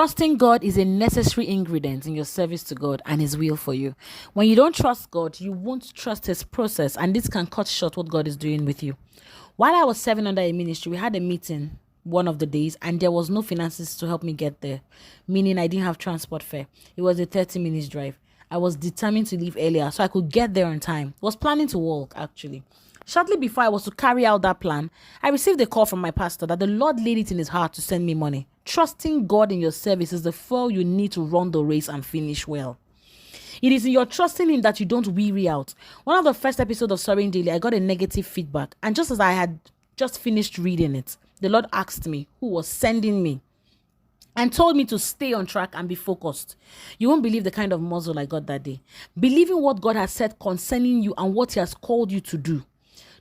Trusting God is a necessary ingredient in your service to God and His will for you. When you don't trust God, you won't trust His process, and this can cut short what God is doing with you. While I was serving under a ministry, we had a meeting one of the days, and there was no finances to help me get there, meaning I didn't have transport fare. It was a 30 minutes drive. I was determined to leave earlier so I could get there on time. Was planning to walk, actually. Shortly before I was to carry out that plan, I received a call from my pastor that the Lord laid it in his heart to send me money. Trusting God in your service is the fuel you need to run the race and finish well. It is in your trusting Him that you don't weary out. One of the first episodes of Soaring Daily, I got a negative feedback, and just as I had just finished reading it, the Lord asked me who was sending me and told me to stay on track and be focused. You won't believe the kind of muzzle I got that day. Believing what God has said concerning you and what He has called you to do.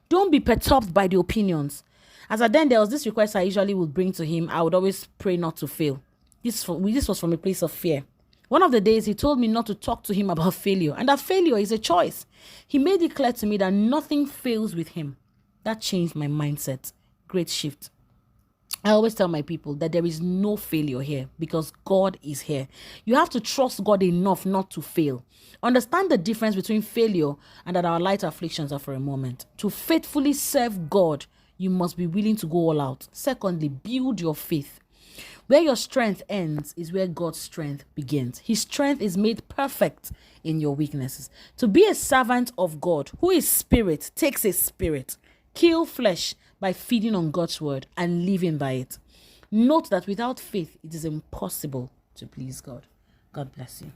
Don't be perturbed by the opinions. As at then, there was this request I usually would bring to Him. I would always pray not to fail. This was from a place of fear. One of the days, He told me not to talk to Him about failure, and that failure is a choice. He made it clear to me that nothing fails with Him. That changed my mindset. Great shift. I always tell my people that there is no failure here because God is here. You have to trust God enough not to fail. Understand the difference between failure and that our light afflictions are for a moment. To faithfully serve God, you must be willing to go all out. Secondly, build your faith. Where your strength ends is where God's strength begins. His strength is made perfect in your weaknesses. To be a servant of God, who is spirit, takes a spirit. Kill flesh by feeding on God's word and living by it. Note that without faith, it is impossible to please God. God bless you.